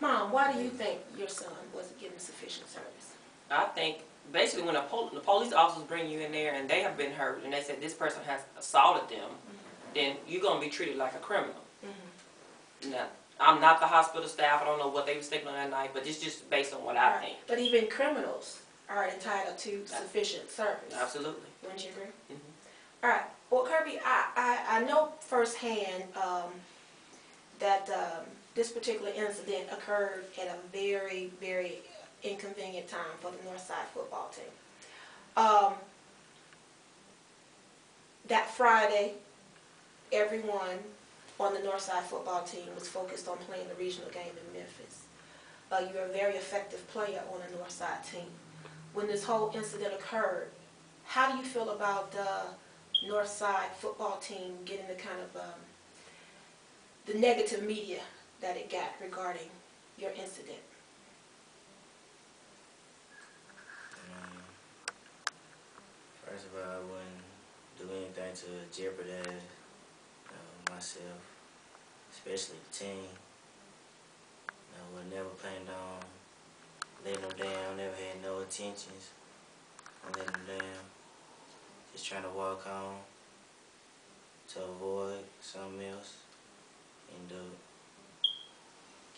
Mom, why do you think your son wasn't getting sufficient service? I think basically when the police officers bring you in there and they have been hurt and they said this person has assaulted them, then you're going to be treated like a criminal. Now, I'm not the hospital staff. I don't know what they were thinking on that night, but it's just based on what I think. But even criminals are entitled to sufficient service. Absolutely. Wouldn't you agree? All right. Well, Kirby, I know firsthand that this particular incident occurred at a very, very inconvenient time for the Northside football team. That Friday, everyone on the Northside football team was focused on playing the regional game in Memphis. You're a very effective player on the Northside team. When this whole incident occurred, how do you feel about the Northside football team getting the kind of the negative media that it got regarding your incident? First of all, I wouldn't do anything to jeopardize myself, especially the team. I would never planned on letting them down, never had no intentions on letting them down. Just trying to walk on to avoid something else, end up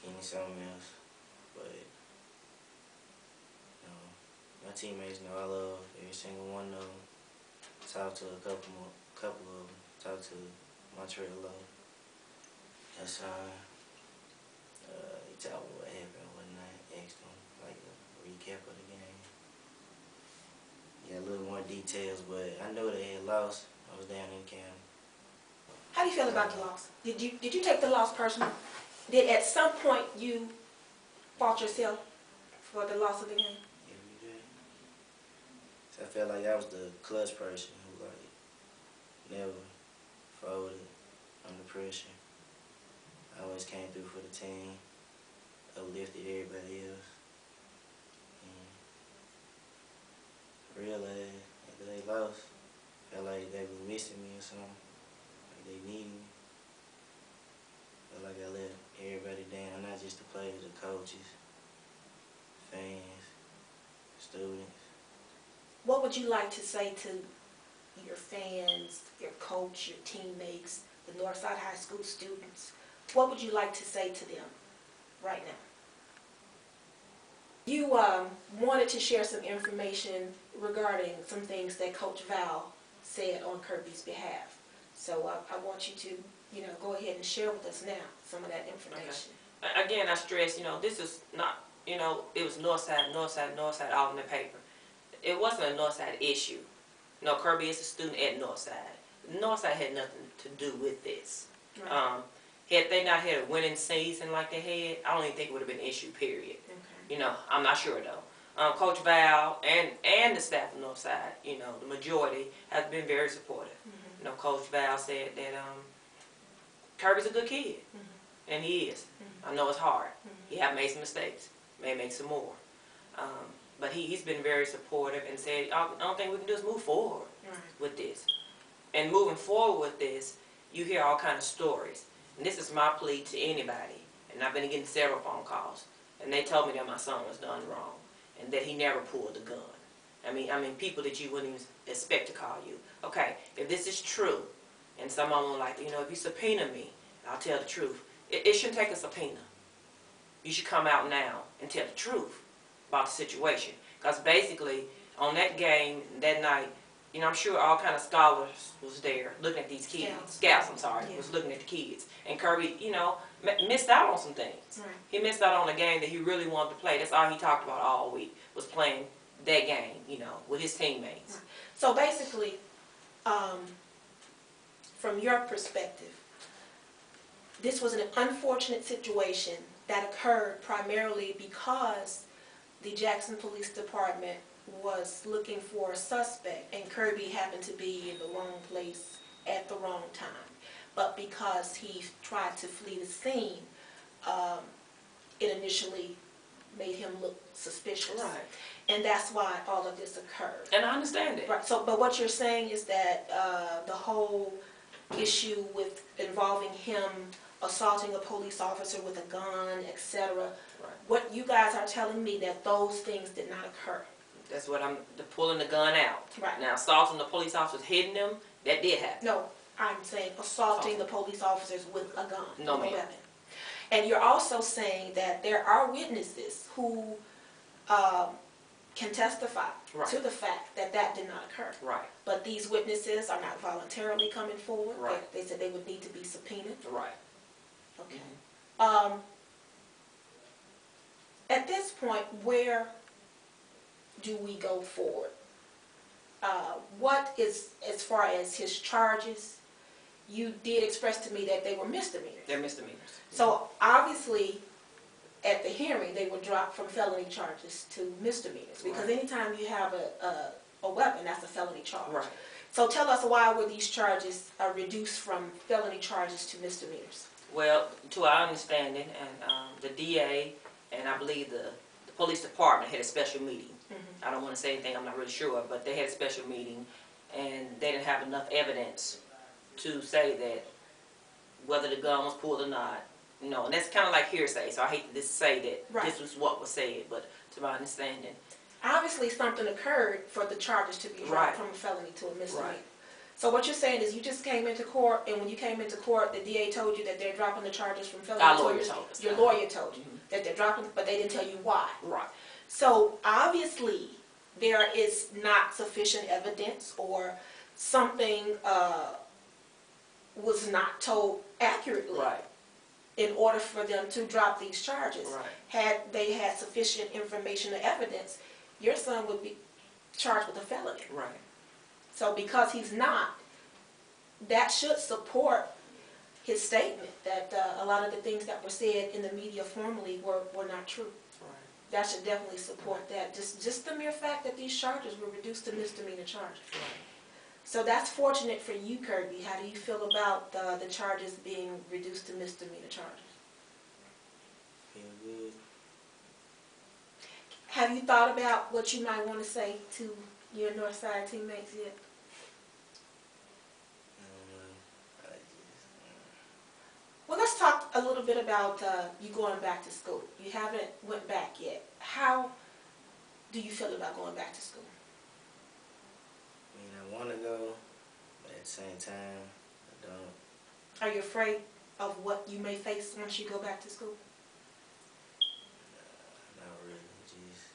getting something else. But my teammates know I love every single one of them. Talked to a couple of them. Talked to Montreal. That's he told me what happened and whatnot. Asked him like a recap of the game. Yeah, a little more details, but I know they had lost. I was down in Canada. How do you feel about the loss? Did you take the loss personally? Did at some point you fault yourself for the loss of the game? Yeah, we did. So I felt like I was the clutch person who like never folded under pressure. I always came through for the team, uplifted everybody else. And realized after they lost, felt like they was missing me or something. Like they needed me. Felt like I let everybody down, not just the players, the coaches, fans, students. What would you like to say to your fans, your coach, your teammates, the Northside High School students? What would you like to say to them right now? You wanted to share some information regarding some things that Coach Val said on Kirby's behalf. So I want you to, go ahead and share with us now some of that information. Okay. Again, I stress, this is not, it was Northside all in the paper. It wasn't a Northside issue. Kirby is a student at Northside. Northside had nothing to do with this. Right. Had they not had a winning season like they had, I don't even think it would have been an issue, period. Okay. I'm not sure though. Coach Val and the staff of Northside, the majority has been very supportive. Coach Val said that Kirby's a good kid, and he is. I know it's hard. He have made some mistakes, may make some more. But he's been very supportive and said, the only thing we can do is move forward with this. And moving forward with this, you hear all kinds of stories. And this is my plea to anybody. And I've been getting several phone calls. And they told me that my son was done wrong. And that he never pulled a gun. I mean people that you wouldn't even expect to call you. Okay, if this is true, and someone will like, if you subpoena me, I'll tell the truth. It shouldn't take a subpoena. You should come out now and tell the truth about the situation. Because basically, on that game, that night, I'm sure all kind of scholars was there looking at these kids. Scouts, was looking at the kids. And Kirby, missed out on some things. Right. He missed out on a game that he really wanted to play. That's all he talked about all week, was playing that game, with his teammates. Right. So basically, from your perspective, this was an unfortunate situation that occurred primarily because the Jackson Police Department was looking for a suspect, and Kirby happened to be in the wrong place at the wrong time. But because he tried to flee the scene, it initially made him look suspicious. Right. And that's why all of this occurred. And I understand it. Right. So, but what you're saying is that the whole issue with involving him assaulting a police officer with a gun, etc. Right. What you guys are telling me that those things did not occur. That's what pulling the gun out. Right. Now, assaulting the police officers, hitting them, that did happen. No, I'm saying assaulting the police officers with a gun, No, with a ma'am. weapon. And you're also saying that there are witnesses who can testify Right. to the fact that that did not occur. Right. But these witnesses are not voluntarily coming forward. Right. They said they would need to be subpoenaed. Right. Okay. Mm-hmm. At this point, where do we go forward? What is, as far as his charges, you did express to me that they were misdemeanors. They're misdemeanors. So obviously, at the hearing, they were dropped from felony charges to misdemeanors. Because Right. anytime you have a weapon, that's a felony charge. Right. So tell us, why were these charges reduced from felony charges to misdemeanors? Well, to our understanding, and the DA and I believe the police department had a special meeting. Mm-hmm. I don't want to say anything I'm not really sure of, but they had a special meeting, and they didn't have enough evidence to say that whether the gun was pulled or not. You know, and that's kind of like hearsay, so I hate to just say that Right. this was what was said, but to my understanding. Obviously, something occurred for the charges to be dropped Right. from a felony to a misdemeanor. Right. So what you're saying is you just came into court, and when you came into court, the DA told you that they're dropping the charges from felony Our to a lawyer misdemeanor. told us. Your lawyer told you Mhm. that they're dropping, but they didn't tell you why. Right. So obviously, there is not sufficient evidence, or something was not told accurately Right. in order for them to drop these charges. Right. Had they had sufficient information or evidence, your son would be charged with a felony. Right. So because he's not, that should support his statement that a lot of the things that were said in the media formally were not true. Right. That should definitely support that. Just the mere fact that these charges were reduced to misdemeanor charges. Right. So that's fortunate for you, Kirby. How do you feel about the charges being reduced to misdemeanor charges? Feel good. Have you thought about what you might want to say to your Northside teammates yet? I just, Well, let's talk a little bit about you going back to school. You haven't went back yet. How do you feel about going back to school? I mean, I want to go, but at the same time, I don't. Are you afraid of what you may face once you go back to school? Not really. Just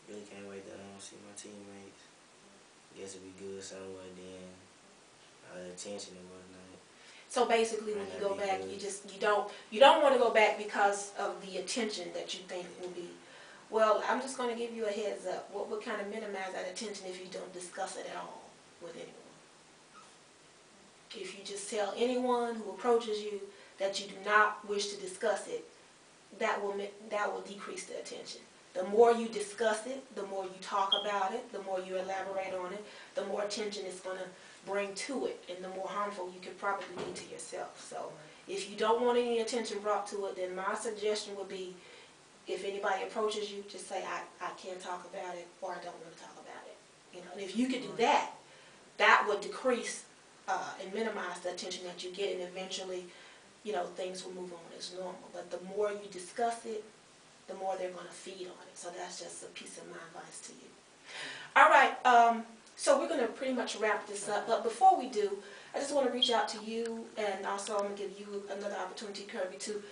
really can't wait that I don't see my teammates. Guess it'd be good somewhere then. All the attention and whatnot. So basically, when you go Might not back, be good. you don't want to go back because of the attention that you think will be. Well, I'm just going to give you a heads up. What would kind of minimize that attention if you don't discuss it at all with anyone? If you just tell anyone who approaches you that you do not wish to discuss it, that will decrease the attention. The more you discuss it, the more you talk about it, the more you elaborate on it, the more attention it's going to bring to it, and the more harmful you could probably be to yourself. So if you don't want any attention brought to it, then my suggestion would be, if anybody approaches you, just say, I can't talk about it, or I don't want to talk about it. You know, and if you could do that, that would decrease and minimize the attention that you get, and eventually, you know, things will move on as normal. But the more you discuss it, the more they're going to feed on it. So that's just a piece of my advice to you. All right, so we're going to pretty much wrap this up. But before we do, I just want to reach out to you, and also I'm going to give you another opportunity, Kirby, to,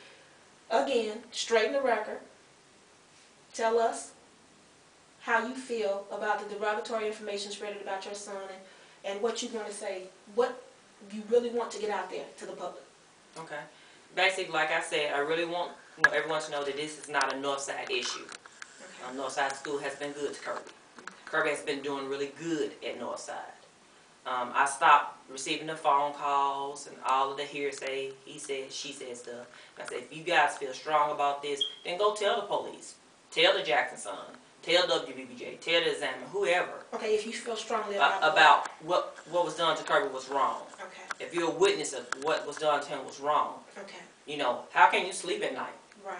again, straighten the record. Tell us how you feel about the derogatory information spread about your son, and what you want to say, what you really want to get out there to the public. Okay. Basically, like I said, I really want everyone to know that this is not a Northside issue. Okay. Northside School has been good to Kirby. Kirby has been doing really good at Northside. I stopped receiving the phone calls and all of the hearsay, he said, she said stuff. And I said, if you guys feel strong about this, then go tell the police. Tell the Jackson Sun. Tell WBBJ. Tell the Examiner. Whoever. Okay, if you feel strongly about About what was done to Kirby was wrong. Okay. If you're a witness of what was done to him was wrong. Okay. You know, how can you sleep at night? Right.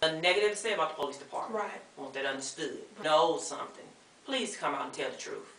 A negative to say about the police department. Right. I want that understood. Knows something. Please come out and tell the truth.